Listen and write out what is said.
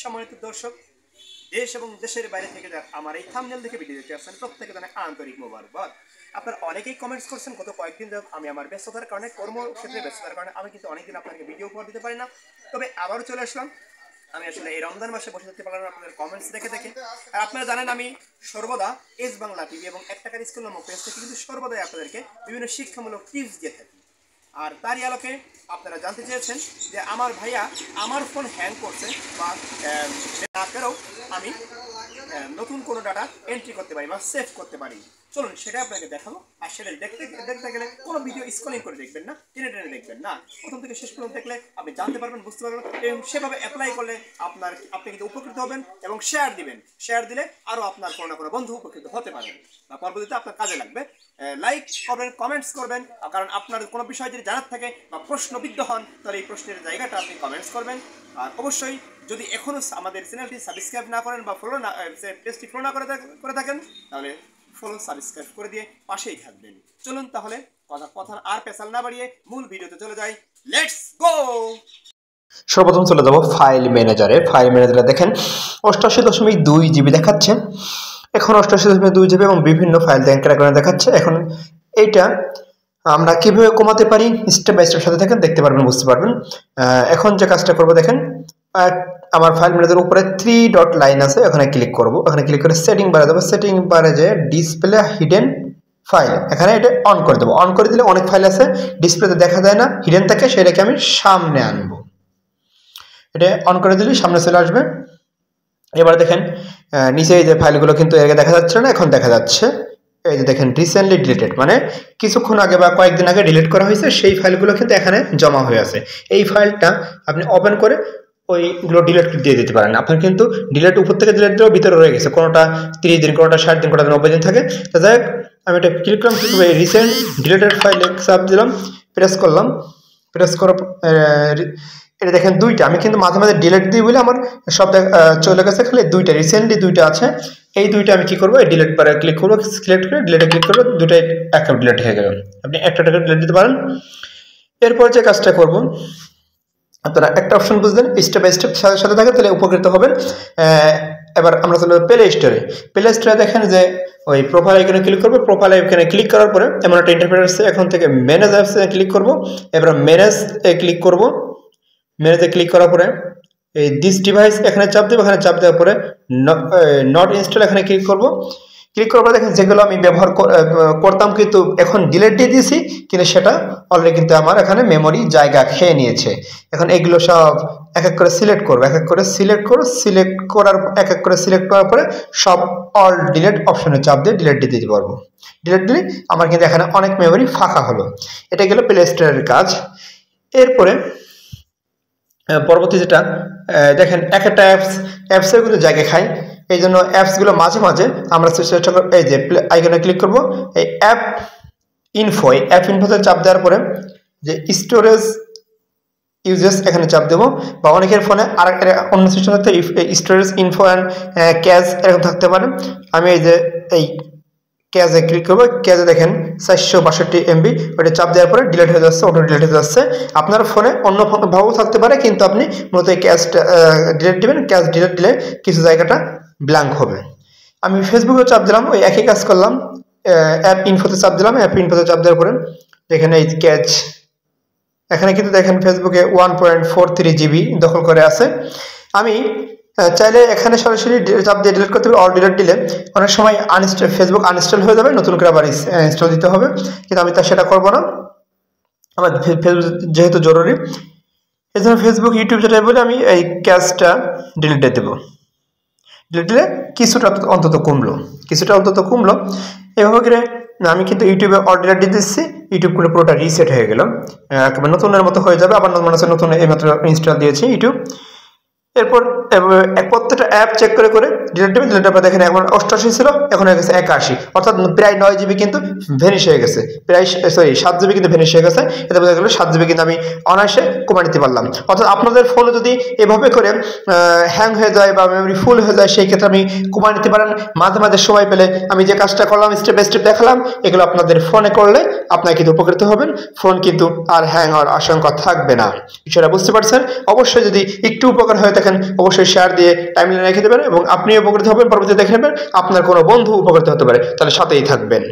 সম্মানিত দর্শক, দেশ এবং দেশের বাইরে থেকে আমার এই থাম্বনেল দেখে ভিডিও দেখতে আসছেন প্রত্যেকে জানাই আন্তরিক মোবারকবাদ। আপনারা অনেকেই কমেন্টস করছেন গত কয়েকদিন যাবত আমি আমার ব্যস্ততার কারণে কর্মক্ষেত্রে ব্যস্ততার কারণে আমি কিন্তু অনেকদিন আপনাকে ভিডিও উপহার দিতে পারি না। তবে আবারও চলে আসলাম। আমি আসলে এই রমজান মাসে বসে থাকতে পারলাম আপনাদের কমেন্টস দেখে দেখে। আর আপনারা জানেন আমি সর্বদা এস বাংলা টিভি এবং 1 টাকার স্কুল নামক পেজ থেকে কিন্তু সর্বদাই আপনাদেরকে বিভিন্ন শিক্ষামূলক টিপস দিয়ে থাকি। আর তারই আলোকে আপনারা জানতে চেয়েছেন যে আমার ভাইয়া আমার ফোন হ্যাং করছে বা না করেও আমি নতুন কোনো ডাটা এন্ট্রি করতে পারি বা সেভ করতে পারি। চলুন সেটা আপনাকে দেখাবো। আর সেটা দেখতে গেলে কোনো ভিডিও স্ক্রলিং করে দেখবেন না, টেনে টেনে দেখবেন না, প্রথম থেকে শেষ পর্যন্ত দেখলে আপনি জানতে পারবেন, বুঝতে পারবেন এবং সেভাবে অ্যাপ্লাই করলে আপনি কিন্তু উপকৃত হবেন এবং শেয়ার দিবেন। শেয়ার দিলে আরও আপনার কোনো না কোনো বন্ধু উপকৃত হতে পারেন বা পরবর্তীতে আপনার কাজে লাগবে। লাইক করবেন, কমেন্টস করবেন, কারণ আপনার কোনো বিষয় যদি জানার থাকে বা প্রশ্নবিদ্ধ হন তাহলে এই প্রশ্নের জায়গাটা আপনি কমেন্টস করবেন। আর অবশ্যই যদি এখনও আমাদের চ্যানেলটি সাবস্ক্রাইব না করেন বা পেজটি ফলো না করে থাকেন তাহলে ফলো সাবস্ক্রাইব করে দিয়ে পাশেই থাকবেন। চলুন তাহলে কথা আর পেছাল না বাড়িয়ে মূল ভিডিওতে চলে যাই। Let's go. সর্বপ্রথম চলে যাব ফাইল ম্যানেজারে। ফাইল ম্যানেজারে দেখেন 88.2 জিবি দেখাচ্ছে, এখন 88.2 জিবি এবং বিভিন্ন ফাইল দেখাচ্ছে। এখন এইটা আমরা কিভাবে কমাতে পারি স্টেপ বাই স্টেপ সাথে দেখেন, দেখতে পারবেন, বুঝতে পারবেন। এখন যে কাজটা করব দেখেন, আমার ফাইল ম্যানেজারের উপরে 3 ডট লাইন আছে, এখানে ক্লিক করব। এখানে ক্লিক করে সেটিং বারে যাব। সেটিং বারে যে ডিসপ্লে হিডেন ফাইল, এখানে এটা অন করে দেবো। অন করে দিলে অনেক ফাইল আছে ডিসপ্লেতে দেখা যায় না, হিডেন থাকে, সেটাকে আমি সামনে আনবো। এটা অন করে দিলে সামনে চলে আসবে। এবার দেখেন নিচে এই যে ফাইলগুলো কিন্তু এর আগে দেখা যাচ্ছে না, এখন দেখা যাচ্ছে। এই যে দেখেন রিসেন্টলি ডিলিটেড, মানে কিছুক্ষণ আগে বা কয়েকদিন আগে ডিলিট করা হয়েছে সেই ফাইলগুলো কিন্তু এখানে জমা হয়ে আছে। এই ফাইলটা আপনি ওপেন করে ওইগুলো ডিলিট দিয়ে দিতে পারেন। আপনার কিন্তু ডিলিট উপর থেকে ডিলিট দেওয়া ভিতরে রয়ে গেছে, কোনোটা 30 দিন, কোনোটা 60 দিন, কোনোটা 90 দিন থাকে। তো যাই হোক, আমি এটা ক্লিক করলাম, ক্লিক করে রিসেন্ট ডিলিটেড ফাইলে চাপ দিলাম, প্রেস করলাম। প্রেস করার এটা দেখেন দুইটা, আমি কিন্তু মাঝে মাঝে ডিলিট দিই বলে আমার সব চলে গেছে, খালি দুইটা রিসেন্টলি দুইটা আছে। এই দুইটা আমি কি করবো, এই ডিলিট পারে ক্লিক করবো, সিলেক্ট করে ডিলিটে ক্লিক করবো, দুইটাই একটা ডিলিট হয়ে গেল। আপনি একটা ডিলিট দিতে পারেন। এরপর যে কাজটা করব, আপনারা একটা অপশন বুঝলেন, স্টেপ বাই স্টেপ সাথে থাকে, তাহলে উপকৃত হবেন। এবার আমরা চলে প্লে স্টোরে। প্লে স্টোরে দেখেন যে ওই প্রোফাইল আইকনে ক্লিক করবো। প্রোফাইল আইকনে ক্লিক করার পরে এমন একটা ইন্টারফেস আছে, এখন থেকে ম্যানেজ অ্যাপসে ক্লিক করব। এবার ম্যানেজ ক্লিক করব। ম্যানেজে ক্লিক করার পরে এই দিস ডিভাইস এখানে চাপ দেবো। এখানে চাপ দেওয়ার পরে নট ইনস্টল এখানে ক্লিক করব। ক্লিক করার পরে দেখেন যেগুলো আমি ব্যবহার করতাম কিন্তু এখন ডিলিট দিয়ে দিয়েছি, কিন্তু সেটা অলরেডি কিন্তু আমার এখানে মেমোরি জায়গা খেয়ে নিয়েছে। এখন এগুলো সব এক এক করে সিলেক্ট করবো, এক এক করে সিলেক্ট করার এক এক করে সিলেক্ট করার পরে সব অল ডিলিট অপশনে চাপ দিয়ে ডিলিট দিয়ে দিতে পারবো। ডিলিট দিলে আমার কিন্তু এখানে অনেক মেমোরি ফাঁকা হলো। এটা গেল প্লে স্টোরের কাজ। এরপরে পরবর্তী যেটা দেখেন, এক একটা অ্যাপসের কিন্তু জায়গা খায়, এই জন্য অ্যাপসগুলো মাঝে মাঝে আমরা চেষ্টা করব। এই যে আইকনে ক্লিক করব, এই অ্যাপ ইনফোতে চাপ দেওয়ার পরে যে স্টোরেজ ইউজেস এখানে চাপ দেবো। বা অনেকের ফোনে আর অন্য সিস্টেম থাকতে স্টোরেজ ইনফো অ্যান্ড ক্যাশ এরকম থাকতে পারে। আমি এই যে এই ক্যাশে ক্লিক করবো। ক্যাশে দেখেন 462 MB, ওটা চাপ দেওয়ার পরে ডিলিট হয়ে যাচ্ছে, অটো ডিলিট হয়ে যাচ্ছে। আপনার ফোনে অন্য ভাবেও থাকতে পারে, কিন্তু আপনি মূলত এই ক্যাশটা ডিলিট দেবেন। ক্যাশ ডিলিট দিলে কিছু জায়গাটা ব্ল্যাঙ্ক হবে। আমি ফেসবুকে চাপ দিলাম, ওই একই কাজ করলাম। অ্যাপ ইনফোতে চাপ দিলাম। অ্যাপ ইনফোতে চাপ দেওয়ার পরে দেখেন এই ক্যাশ, এখানে কিন্তু দেখেন ফেসবুকে 1.43 GB দখল করে আছে। আমি চাইলে এখানে সরাসরি চাপ দিয়ে ডিলিট করতে পারি। অল ডিলিট দিলে অনেক সময় ফেসবুক আনইনস্টল হয়ে যাবে, নতুন করে আবার ইনস্টল দিতে হবে, কিন্তু আমি সেটা করব না। আমার ফেসবুক যেহেতু জরুরি, এই জন্য ফেসবুক ইউটিউব যেটা বলে আমি এই ক্যাশটা ডিলিট দিয়ে দেবো। ডিলিট দিলে কিছুটা অন্তত কমলো। এভাবে করে আমি কিন্তু ইউটিউবে অল ডিলিট দিয়ে দিচ্ছি। ইউটিউব করে পুরোটা রিসেট হয়ে গেল, একেবারে নতুনের মতো হয়ে যাবে। আবার নতুন এইমাত্র ইনস্টল দিয়েছি ইউটিউব। এরপর প্রত্যেকটা অ্যাপ চেক করে ডিলিট দেবেন। ডিলিট করে দেখেন এখন 88 ছিল, এখন হয়ে গেছে 81, অর্থাৎ প্রায় 9 GB কিন্তু ভ্যানিশ হয়ে গেছে, প্রায় 7 GB কিন্তু ভ্যানিশ হয়ে গেছে। এতে বোঝা গেল 7 GB কিন্তু আমি অনায়াসে কমে নিতে পারলাম। অর্থাৎ আপনাদের ফোনে যদি এভাবে করে হ্যাং হয়ে যায় বা মেমোরি ফুল হয়ে যায়, সেই ক্ষেত্রে আমি কমে নিতে পারেন। মাঝে মাঝে সময় পেলে আমি যে কাজটা করলাম স্টেপ বাই স্টেপ দেখালাম, এগুলো আপনাদের ফোনে করলে আপনারা কিন্তু উপকৃত হবেন। ফোন কিন্তু আর হ্যাং হওয়ার আশঙ্কা থাকবে না। বিষয়টা বুঝতে পারছেন? অবশ্যই যদি একটু উপকার হয়ে থাকে দেখেন অবশ্যই শেয়ার দিয়ে টাইমলাইনে রেখে দেবেন এবং আপনি উপকৃত হবেন, পরবর্তীতে দেখে নেবেন আপনার কোনো বন্ধু উপকৃত হতে পারে, তাহলে সাথেই থাকবেন।